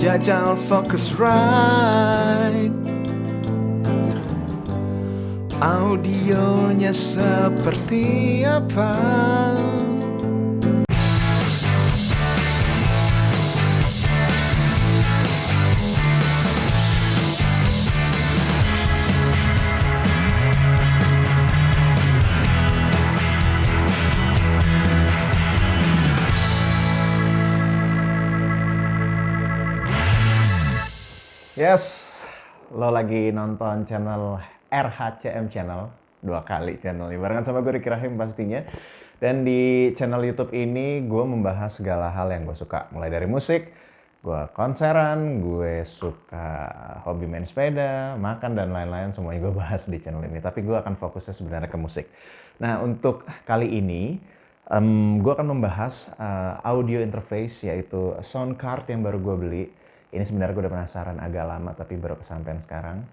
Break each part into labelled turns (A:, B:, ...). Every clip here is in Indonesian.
A: jajal Focusrite. Audionya seperti apa? Yes, lo lagi nonton channel RHCM Channel, 2 kali channelnya, barengan sama gue Ricky Rahim pastinya. Dan di channel YouTube ini gue membahas segala hal yang gue suka, mulai dari musik, gue konseran, gue suka hobi main sepeda, makan dan lain-lain, semuanya gue bahas di channel ini. Tapi gue akan fokusnya sebenarnya ke musik. Nah, untuk kali ini gue akan membahas audio interface, yaitu sound card yang baru gue beli. Ini sebenarnya gue udah penasaran agak lama, tapi baru kesampaian sekarang.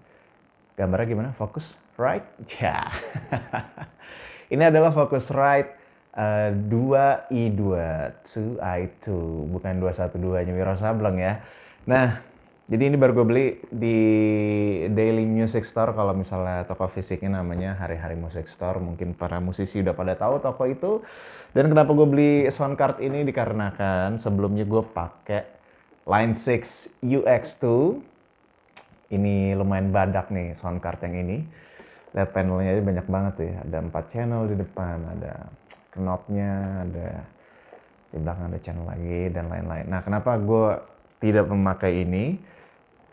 A: Gambarnya gimana? Focusrite? Ya. Ini adalah Focusrite 2i2, 2i2, bukan 212-nya Wiro Sableng ya. Nah, jadi ini baru gue beli di Daily Music Store. Kalau misalnya toko fisiknya namanya Hari-Hari Music Store. Mungkin para musisi udah pada tahu toko itu. Dan kenapa gue beli sound card ini? Dikarenakan sebelumnya gue pakai Line 6 UX2. Ini lumayan badak nih sound card yang ini. Lihat panelnya aja banyak banget tuh ya. Ada 4 channel di depan, ada knobnya, ada di belakang ada channel lagi dan lain-lain. Nah, kenapa gue tidak memakai ini?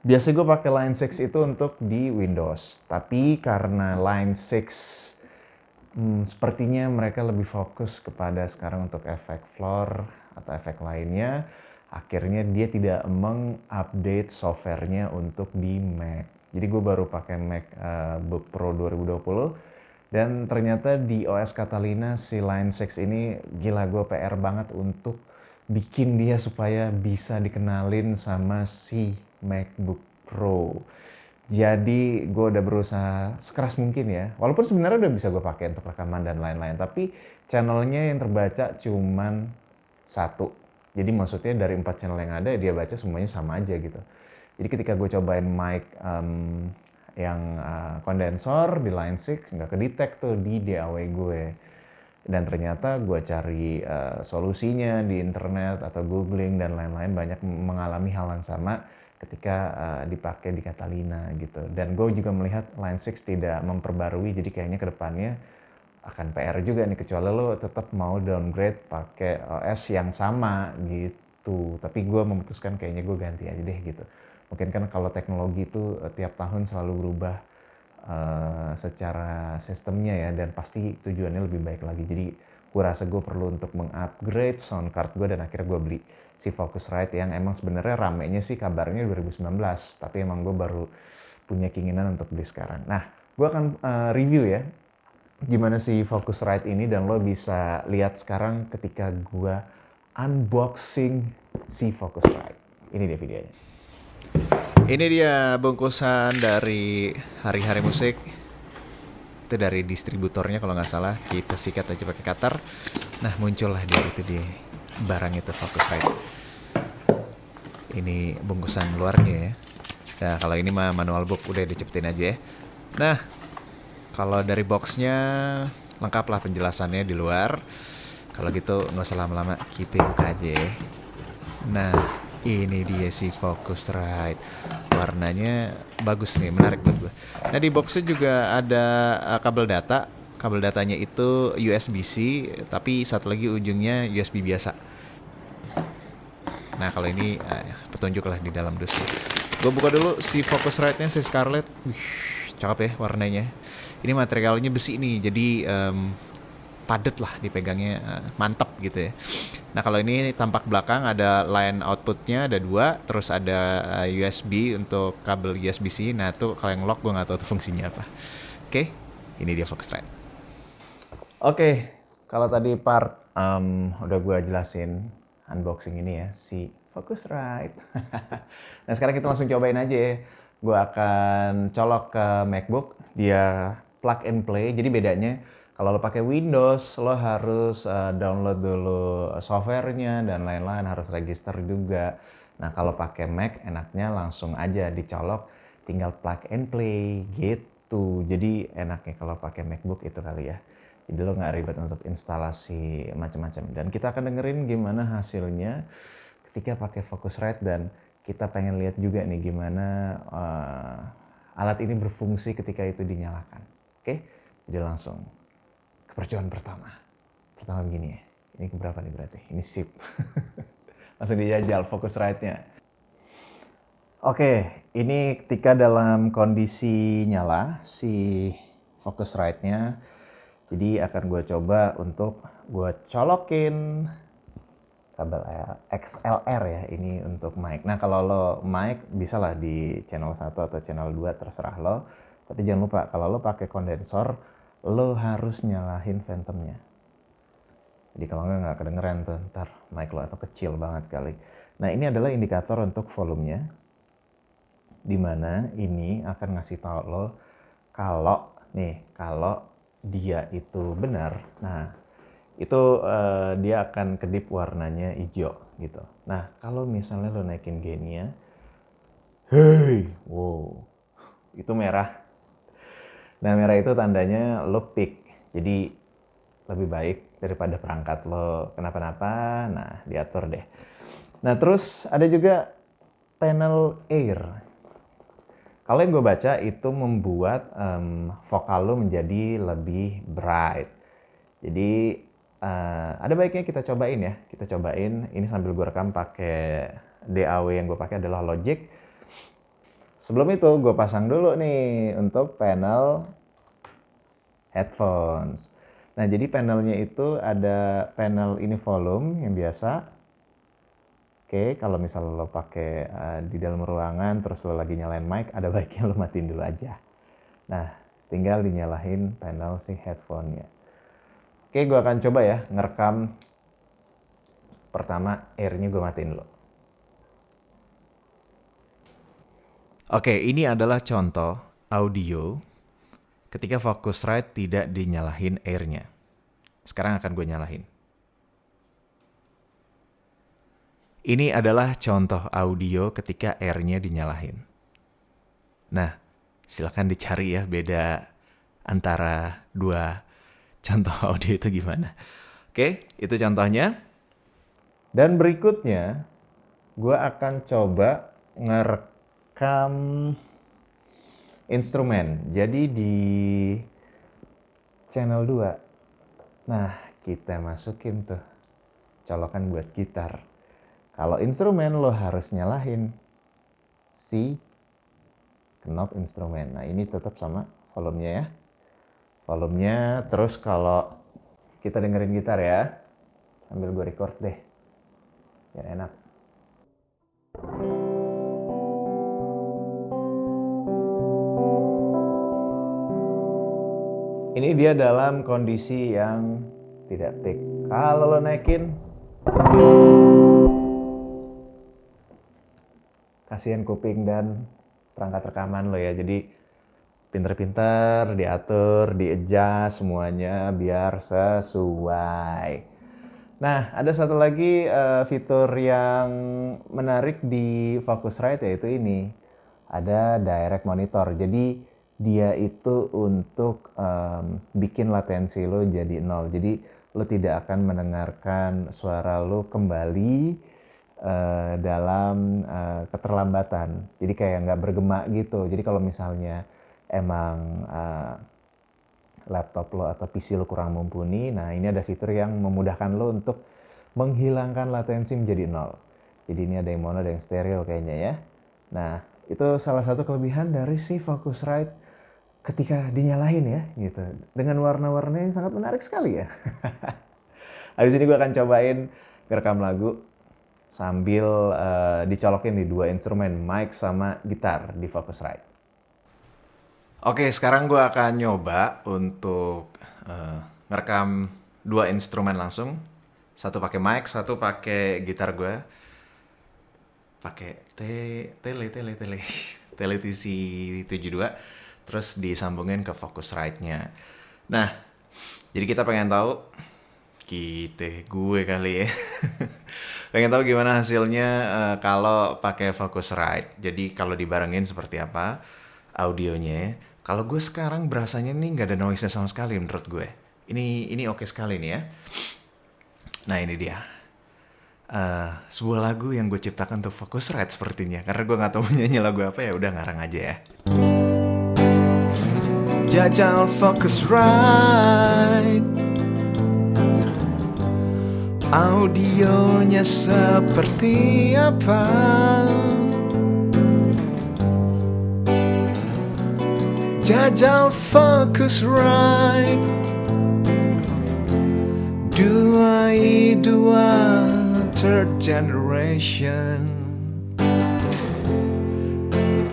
A: Biasanya gue pakai Line 6 itu untuk di Windows. Tapi karena Line 6 sepertinya mereka lebih fokus kepada sekarang untuk efek floor atau efek lainnya. Akhirnya dia tidak mengupdate softwarenya untuk di Mac. Jadi gue baru pakai MacBook Pro 2020 dan ternyata di OS Catalina si Line 6 ini gila, gue PR banget untuk bikin dia supaya bisa dikenalin sama si MacBook Pro. Jadi gue udah berusaha sekeras mungkin ya. Walaupun sebenarnya udah bisa gue pakai untuk rekaman dan lain-lain, tapi channelnya yang terbaca cuman 1. Jadi maksudnya dari 4 channel yang ada dia baca semuanya sama aja gitu. Jadi ketika gue cobain mic yang kondensor di Line 6 nggak kedetek tuh di DAW gue. Dan ternyata gue cari solusinya di internet atau googling dan lain-lain, banyak mengalami hal yang sama ketika dipakai di Catalina gitu. Dan gue juga melihat Line 6 tidak memperbarui, jadi kayaknya ke depannya akan PR juga nih, kecuali lo tetap mau downgrade pakai OS yang sama gitu. Tapi gue memutuskan kayaknya gue ganti aja deh gitu. Mungkin kan kalau teknologi itu tiap tahun selalu berubah secara sistemnya ya, dan pasti tujuannya lebih baik lagi. Jadi gue rasa gue perlu untuk mengupgrade sound card gue, dan akhirnya gue beli si Focusrite yang emang sebenarnya ramenya sih kabarnya 2019, tapi emang gue baru punya keinginan untuk beli sekarang. Nah, gue akan review ya gimana sih Focusrite ini, dan lo bisa lihat sekarang ketika gua unboxing si Focusrite. Ini dia videonya. Ini dia bungkusan dari Hari-Hari Musik. Itu dari distributornya kalau nggak salah. Kita sikat aja pakai cutter. Nah, muncullah dia, itu dia barang itu Focusrite. Ini bungkusan luarnya ya. Nah, kalau ini mah manual book, udah dicepetin aja ya. Nah, kalau dari boxnya lengkap lah penjelasannya di luar. Kalau gitu nggak usah lama-lama, kita buka aja ya. Nah, ini dia si Focusrite. Warnanya bagus nih, menarik buat gue. Nah, di boxnya juga ada kabel data. Kabel datanya itu USB-C, tapi satu lagi ujungnya USB biasa. Nah, kalau ini petunjuk lah di dalam dus. Gue buka dulu si Focusrite-nya, si Scarlett. Cakep ya warnanya. Ini materialnya besi nih, jadi padat lah dipegangnya, mantap gitu ya. Nah, kalau ini tampak belakang ada line outputnya, ada 2, terus ada USB untuk kabel USB-C. Nah, tuh kalau yang lock gue nggak tahu tuh fungsinya apa. Oke, ini dia Focusrite. Oke, kalau tadi part udah gue jelasin unboxing ini ya, si Focusrite. Nah, sekarang kita langsung cobain aja ya. Gue akan colok ke MacBook, dia plug and play. Jadi bedanya kalau lo pakai Windows, lo harus download dulu softwarenya dan lain-lain, harus register juga. Nah kalau pakai Mac enaknya langsung aja dicolok, tinggal plug and play gitu. Jadi enaknya kalau pakai MacBook itu kali ya. Jadi lo nggak ribet untuk instalasi macam-macam. Dan kita akan dengerin gimana hasilnya ketika pakai Focusrite, dan kita pengen lihat juga nih gimana alat ini berfungsi ketika itu dinyalakan. Oke, jadi langsung ke percobaan pertama. Pertama begini ya. Ini keberapa nih berarti? Ini sip. Langsung dijajal Focusrite-nya. Oke, ini ketika dalam kondisi nyala si Focusrite-nya. Jadi akan gue coba untuk gue colokin kabel XLR ya, ini untuk mic. Nah kalau lo mic bisa lah di channel 1 atau channel 2 terserah lo. Tapi jangan lupa kalau lo pakai kondensor, lo harus nyalahin phantomnya. Jadi kalau nggak kedengeran tuh ntar mic lo, atau kecil banget kali. Nah ini adalah indikator untuk volumenya, dimana ini akan ngasih tahu lo kalau dia itu benar. Nah itu dia akan kedip warnanya hijau gitu. Nah kalau misalnya lo naikin gainnya, wow, itu merah. Nah merah itu tandanya lo peak. Jadi lebih baik daripada perangkat lo kenapa-napa, nah diatur deh. Nah terus ada juga panel air. Kalau yang gue baca itu membuat vokal lo menjadi lebih bright. Jadi ada baiknya kita cobain ya. Kita cobain ini sambil gue rekam pakai DAW yang gue pakai adalah Logic. Sebelum itu gue pasang dulu nih untuk panel headphones. Nah jadi panelnya itu ada panel ini volume yang biasa. Oke, kalau misalnya lo pakai di dalam ruangan terus lo lagi nyalain mic, ada baiknya lo matiin dulu aja. Nah tinggal dinyalain panel si headphone-nya. Oke, gue akan coba ya ngerekam. Pertama airnya gue matiin dulu. Oke, ini adalah contoh audio ketika Focusrite tidak dinyalahin airnya. Sekarang akan gue nyalahin. Ini adalah contoh audio ketika airnya dinyalahin. Nah, silakan dicari ya beda antara dua contoh audio itu gimana. Oke, itu contohnya. Dan berikutnya, gue akan coba ngerekam instrumen. Jadi di channel 2. Nah, kita masukin tuh colokan buat gitar. Kalau instrumen lo harus nyalahin si knob instrumen. Nah, ini tetap sama volumenya ya. Volumenya, terus kalau kita dengerin gitar ya. Sambil gue record deh. Biar enak. Ini dia dalam kondisi yang tidak peak. Kalau lo naikin, kasihan kuping dan perangkat rekaman lo ya. Jadi pinter-pinter diatur, di-adjust semuanya biar sesuai. Nah, ada satu lagi fitur yang menarik di Focusrite yaitu ini. Ada direct monitor. Jadi dia itu untuk bikin latensi lo jadi 0. Jadi lo tidak akan mendengarkan suara lo kembali dalam keterlambatan. Jadi kayak nggak bergema gitu. Jadi kalau misalnya emang laptop lo atau PC lo kurang mumpuni, nah ini ada fitur yang memudahkan lo untuk menghilangkan latensi menjadi 0. Jadi ini ada yang mono, ada yang stereo kayaknya ya. Nah itu salah satu kelebihan dari si Focusrite ketika dinyalain ya gitu. Dengan warna-warna yang sangat menarik sekali ya. Habis ini gue akan cobain ngerekam lagu sambil dicolokin di dua instrumen, mic sama gitar di Focusrite. Oke, sekarang gue akan nyoba untuk ngerekam dua instrumen langsung. Satu pakai mic, satu pakai gitar gue. Pakai TC 72, terus disambungin ke Focusrite-nya. Nah, jadi kita pengen tahu gue kali ya. Pengen tahu gimana hasilnya kalau pakai Focusrite. Jadi kalau dibarengin seperti apa audionya. Kalau gue sekarang berasanya nih nggak ada noise-nya sama sekali menurut gue. Ini oke sekali nih ya. Nah ini dia. Sebuah lagu yang gue ciptakan untuk Focusrite sepertinya. Karena gue nggak tahu nyanyi lagu apa ya udah ngarang aja ya. Jajal Focusrite, audionya seperti apa? Jajal Focusrite, 2i2 third generation.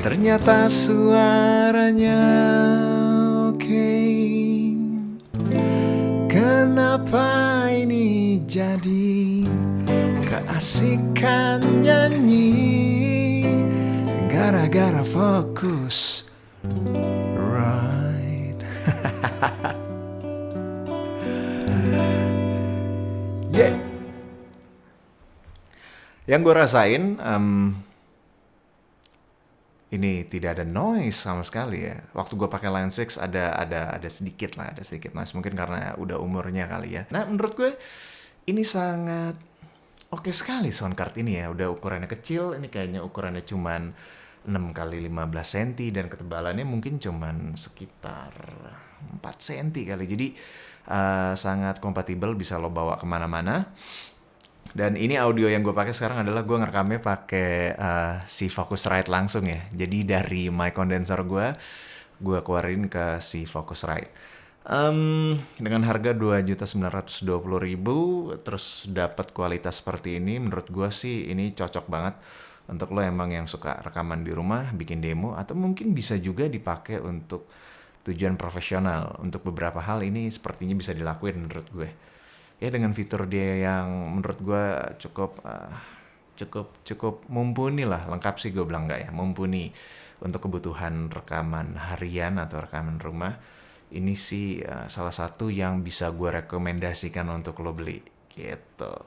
A: Ternyata suaranya oke. Kenapa ini jadi keasikan nyanyi? Gara-gara fokus right. Yeah. Yang gue rasain ini tidak ada noise sama sekali ya. Waktu gue pakai Line 6 ada sedikit noise, mungkin karena udah umurnya kali ya. Nah menurut gue ini sangat oke sekali soundcard ini ya. Udah ukurannya kecil, ini kayaknya ukurannya cuman 6 kali 15 cm dan ketebalannya mungkin cuman sekitar 4 cm kali. Jadi sangat kompatibel, bisa lo bawa kemana-mana. Dan ini audio yang gue pakai sekarang adalah gue ngerekamnya pakai si Focusrite langsung ya. Jadi dari mic condenser gue keluarin ke si Focusrite. Dengan harga 2.920.000 terus dapat kualitas seperti ini, menurut gue sih ini cocok banget untuk lo emang yang suka rekaman di rumah, bikin demo, atau mungkin bisa juga dipakai untuk tujuan profesional. Untuk beberapa hal ini sepertinya bisa dilakuin menurut gue. Ya dengan fitur dia yang menurut gue cukup mumpuni lah, lengkap sih gue bilang nggak ya, mumpuni untuk kebutuhan rekaman harian atau rekaman rumah. Ini sih salah satu yang bisa gue rekomendasikan untuk lo beli gitu.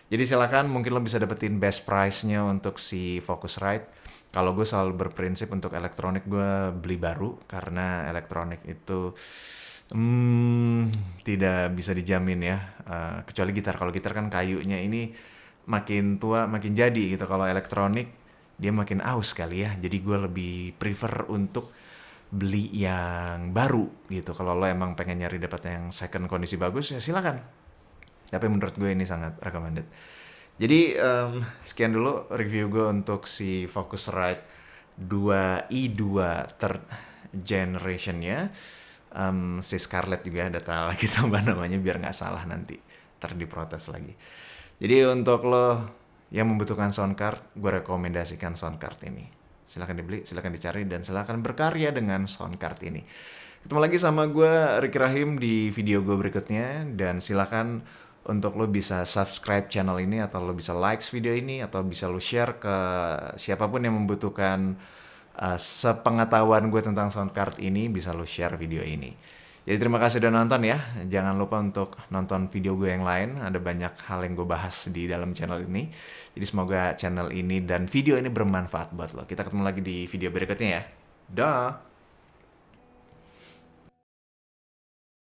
A: Jadi silakan, mungkin lo bisa dapetin best price-nya untuk si Focusrite. Kalau gue selalu berprinsip untuk elektronik gue beli baru, karena elektronik itu tidak bisa dijamin ya, kecuali gitar. Kalau gitar kan kayunya ini makin tua makin jadi gitu. Kalau elektronik dia makin aus kali ya. Jadi gue lebih prefer untuk beli yang baru gitu. Kalau lo emang pengen nyari dapat yang second kondisi bagus ya silakan. Tapi menurut gue ini sangat recommended. Jadi sekian dulu review gue untuk si Focusrite 2i2 third generation-nya. Si Scarlett juga ada lagi tambah namanya biar nggak salah nanti ntar diprotes lagi. Jadi untuk lo yang membutuhkan sound card, gue rekomendasikan sound card ini. Silahkan dibeli, silahkan dicari, dan silahkan berkarya dengan sound card ini. Ketemu lagi sama gue Ricky Rahim di video gue berikutnya, dan silahkan untuk lo bisa subscribe channel ini, atau lo bisa likes video ini, atau bisa lo share ke siapapun yang membutuhkan sepengetahuan gue tentang sound card ini, bisa lo share video ini. Jadi terima kasih udah nonton ya. Jangan lupa untuk nonton video gue yang lain. Ada banyak hal yang gue bahas di dalam channel ini. Jadi semoga channel ini dan video ini bermanfaat buat lo. Kita ketemu lagi di video berikutnya ya. Dah.